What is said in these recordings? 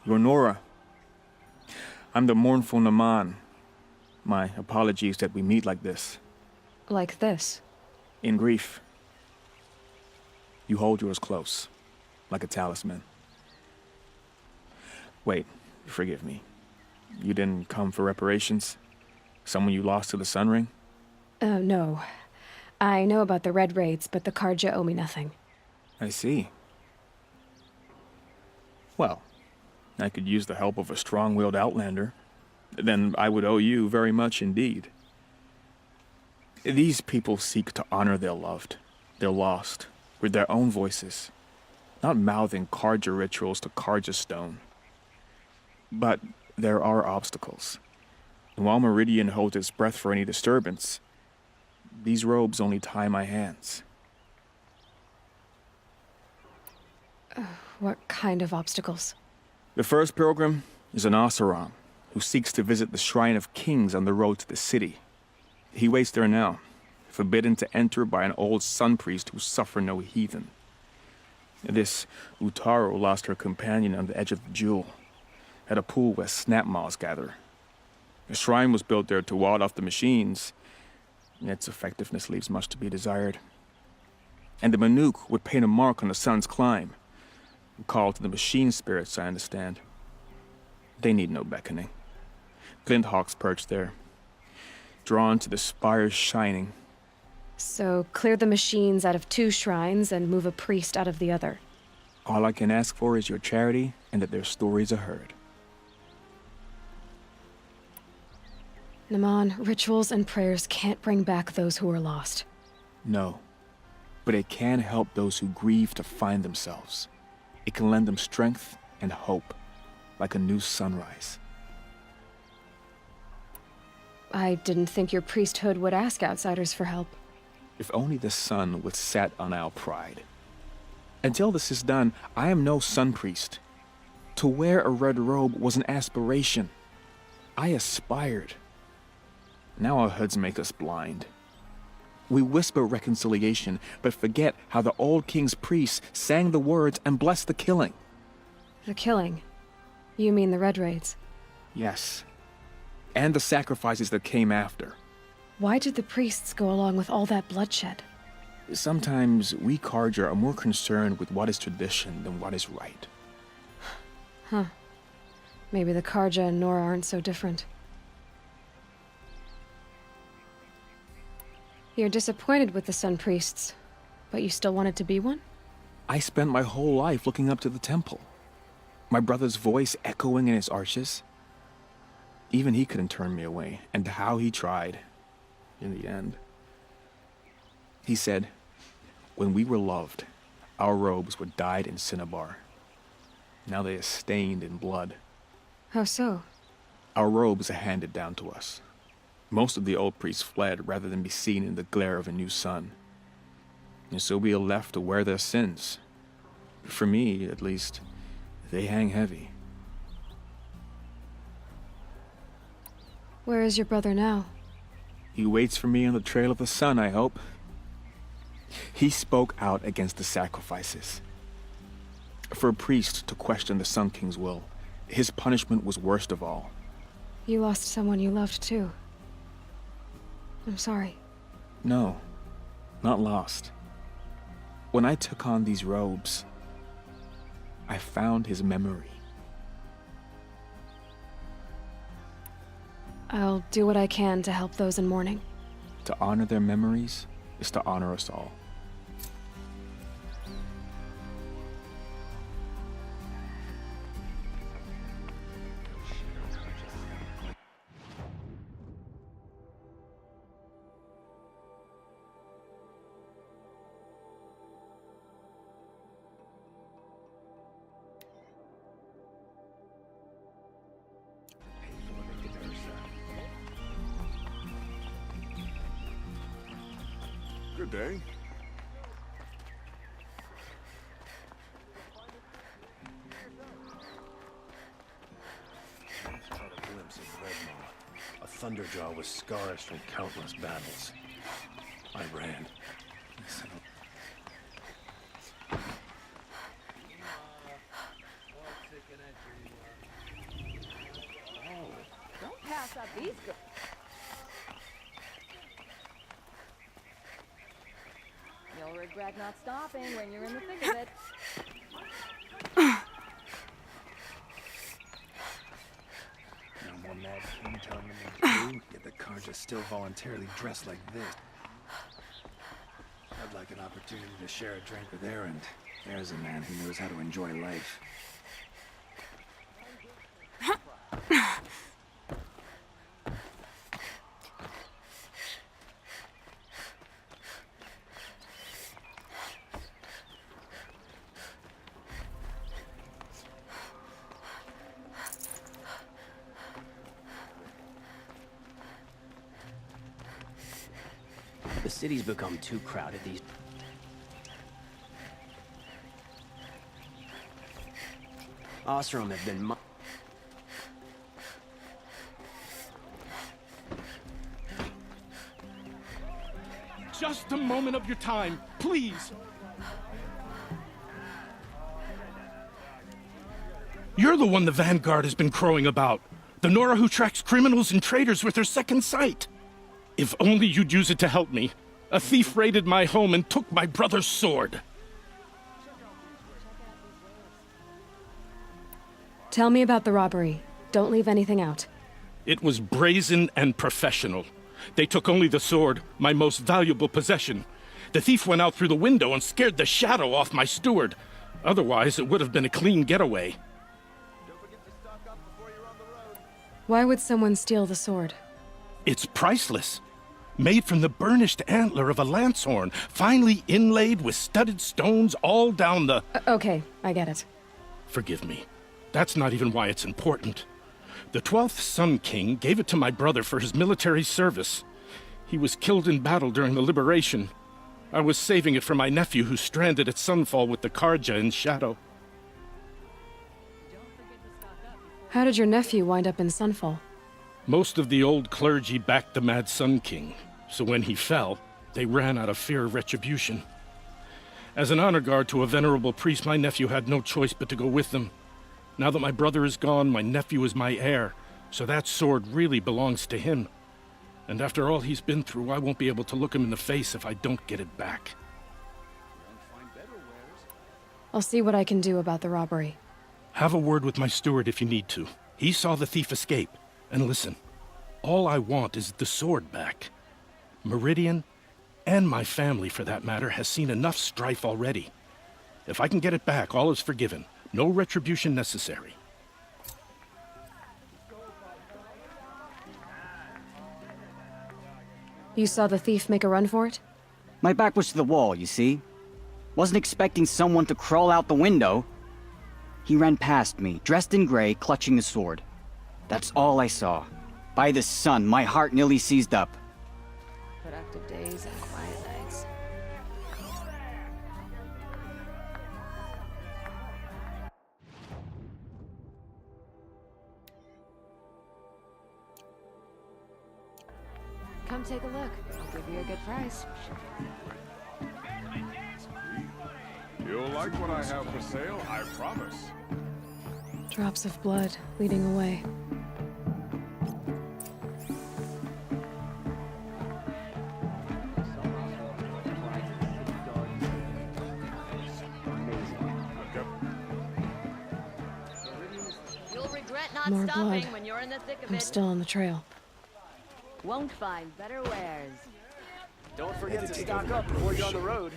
You're Nora. I'm the mournful Naman. My apologies that we meet like this. Like this? In grief. You hold yours close, like a talisman. Wait, forgive me. You didn't come for reparations? Someone you lost to the Sun Ring? No. I know about the Red Raids, but the Karja owe me nothing. I see. Well, I could use the help of a strong-willed outlander. Then I would owe you very much indeed. These people seek to honor their loved, their lost, with their own voices, not mouthing Karja rituals to Karja stone. But there are obstacles. And while Meridian holds its breath for any disturbance, these robes only tie my hands. What kind of obstacles? The first pilgrim is an Oseram who seeks to visit the Shrine of Kings on the road to the city. He waits there now, forbidden to enter by an old sun priest who suffered no heathen. This Utaru lost her companion on the edge of the Jewel, at a pool where snap moths gather. The shrine was built there to ward off the machines, and its effectiveness leaves much to be desired. And the Manuk would paint a mark on the sun's climb, a call to the machine spirits, I understand. They need no beckoning. Glint hawks perch there, drawn to the spire's shining. So, clear the machines out of 2 shrines and move a priest out of the other. All I can ask for is your charity and that their stories are heard. Naman, rituals and prayers can't bring back those who are lost. No, but it can help those who grieve to find themselves. It can lend them strength and hope, like a new sunrise. I didn't think your priesthood would ask outsiders for help. If only the sun would set on our pride. Until this is done, I am no sun priest. To wear a red robe was an aspiration. I aspired. Now our hoods make us blind. We whisper reconciliation, but forget how the old king's priests sang the words and blessed the killing. The killing? You mean the Red Raids? Yes. And the sacrifices that came after. Why did the priests go along with all that bloodshed? Sometimes we Karja are more concerned with what is tradition than what is right. Huh. Maybe the Karja and Nora aren't so different. You're disappointed with the Sun Priests, but you still wanted to be one? I spent my whole life looking up to the temple. My brother's voice echoing in its arches. Even he couldn't turn me away, and how he tried, in the end. He said, when we were loved, our robes were dyed in cinnabar. Now they are stained in blood. How so? Our robes are handed down to us. Most of the old priests fled rather than be seen in the glare of a new sun. And so we are left to wear their sins. For me, at least, they hang heavy. Where is your brother now? He waits for me on the trail of the sun, I hope. He spoke out against the sacrifices. For a priest to question the Sun King's will, his punishment was worst of all. You lost someone you loved too. I'm sorry. No, not lost. When I took on these robes, I found his memory. I'll do what I can to help those in mourning. To honor their memories is to honor us all. Good day. Caught a glimpse of Redmaw. A Thunderjaw with scars from countless battles. I ran. You'll regret not stopping when you're in the thick of it. No more Mad King telling them what to do, yet the Karja still voluntarily dressed like this. I'd like an opportunity to share a drink with Aaron. There's a man who knows how to enjoy life. The city's become too crowded these... Osram have been Just a moment of your time, please. You're the one the Vanguard has been crowing about. The Nora who tracks criminals and traitors with her second sight. If only you'd use it to help me. A thief raided my home and took my brother's sword. Tell me about the robbery. Don't leave anything out. It was brazen and professional. They took only the sword, my most valuable possession. The thief went out through the window and scared the shadow off my steward. Otherwise, it would have been a clean getaway. Why would someone steal the sword? It's priceless. Made from the burnished antler of a lancehorn, finely inlaid with studded stones all down the... Okay, I get it. Forgive me. That's not even why it's important. The 12th Sun King gave it to my brother for his military service. He was killed in battle during the liberation. I was saving it for my nephew who's stranded at Sunfall with the Karja in Shadow. How did your nephew wind up in Sunfall? Most of the old clergy backed the Mad Sun King, so when he fell, they ran out of fear of retribution. As an honor guard to a venerable priest, my nephew had no choice but to go with them. Now that my brother is gone, my nephew is my heir, so that sword really belongs to him. And after all he's been through, I won't be able to look him in the face if I don't get it back. I'll see what I can do about the robbery. Have a word with my steward if you need to. He saw the thief escape. And listen, all I want is the sword back. Meridian, and my family for that matter, has seen enough strife already. If I can get it back, all is forgiven. No retribution necessary. You saw the thief make a run for it? My back was to the wall, you see. Wasn't expecting someone to crawl out the window. He ran past me, dressed in gray, clutching the sword. That's all I saw. By the sun, my heart nearly seized up. Productive days and quiet nights. Come take a look. I'll give you a good price. You'll like what I have for sale, I promise. Drops of blood leading away. You'll regret not More stopping blood. when you're in the thick of I'm it. still on the trail. Won't find better wares. Don't forget to stock up before you're on the road.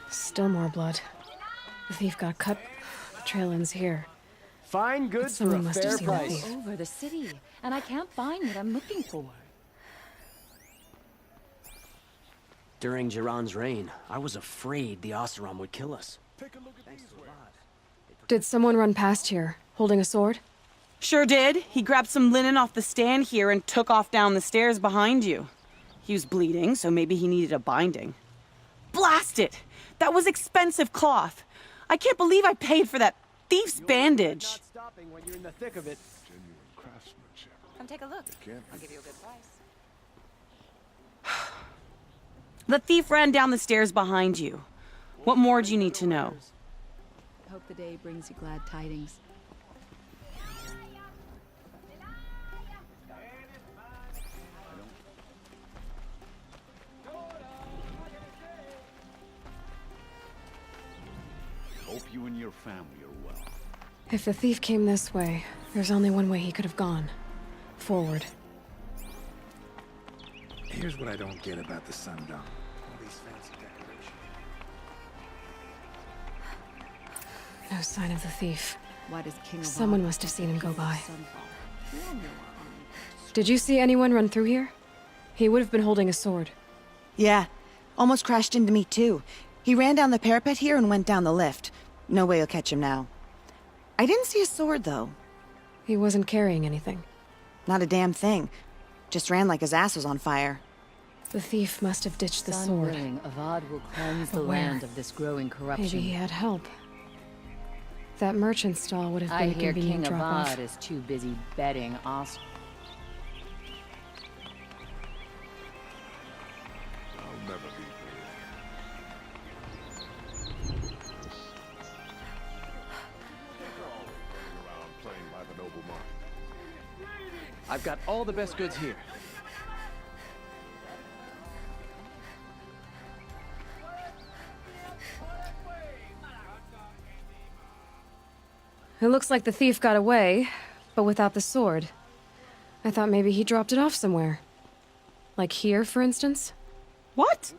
Still more blood. The thief got cut. The trail ends here. Fine goods for Someone a must have fair seen the price. thief. Over the city, and I can't find what I'm looking for. During Jiran's reign, I was afraid the Oseram would kill us. Did someone run past here, holding a sword? Sure did. He grabbed some linen off the stand here and took off down the stairs behind you. He was bleeding, so maybe he needed a binding. Blast it! That was expensive cloth. I can't believe I paid for that thief's bandage. Not stopping when you're in the thick of it. Genuine craftsmanship. Come take a look. Can't I'll give you a good price. The thief ran down the stairs behind you. What more do you need to know? Hope the day brings you glad tidings. your family are well. If the thief came this way, there's only one way he could have gone. Forward. Here's what I don't get about the Sundom. All these fancy decorations. No sign of the thief. Why does King Someone must have seen him go by. Did you see anyone run through here? He would have been holding a sword. Yeah. Almost crashed into me, too. He ran down the parapet here and went down the lift. No way you'll catch him now. I didn't see a sword, though. He wasn't carrying anything. Not a damn thing. Just ran like his ass was on fire. The thief must have ditched the Sun sword. willing, Avad will cleanse the But where? land of this growing corruption. Maybe he had help. That merchant stall would have I been a hear convenient King drop-off. Avad is too busy betting us. I'll never be brave. Around playing by the noble mark. I've got all the best goods here. It looks like the thief got away, but without the sword. I thought maybe he dropped it off somewhere. Like here, for instance? What?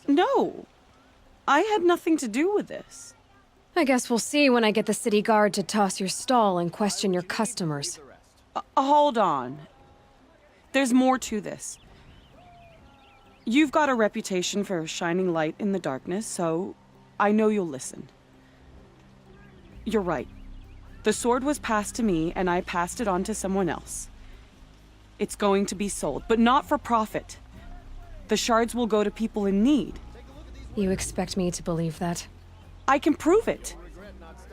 No. I had nothing to do with this. I guess we'll see when I get the city guard to toss your stall and question your customers. Hold on. There's more to this. You've got a reputation for shining light in the darkness, so I know you'll listen. You're right. The sword was passed to me, and I passed it on to someone else. It's going to be sold, but not for profit. The shards will go to people in need. You expect me to believe that? I can prove it.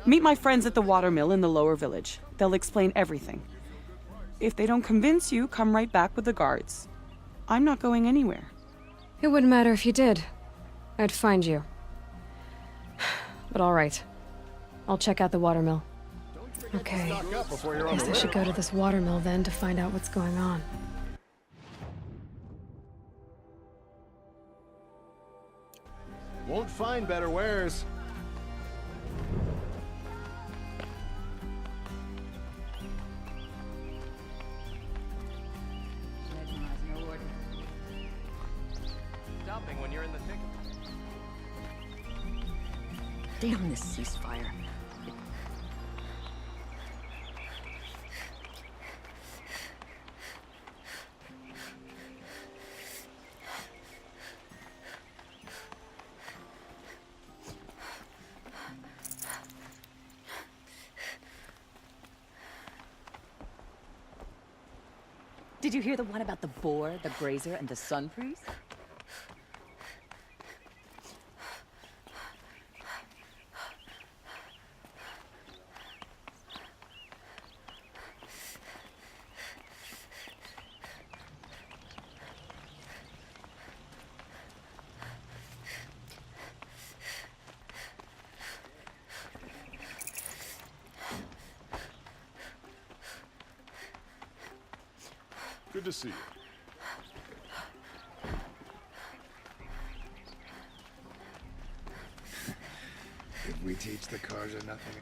Meet my friends at the watermill in the lower village. They'll explain everything. If they don't convince you, come right back with the guards. I'm not going anywhere. It wouldn't matter if you did. I'd find you. But all right. I'll check out the watermill. Okay. Guess I should go to this watermill then to find out what's going on. Won't find better wares. Stopping when you're in the thick. Damn this ceasefire. Did you hear the one about the boar, the grazer, and the sun priest? Good to see you. If we teach the Karja nothing...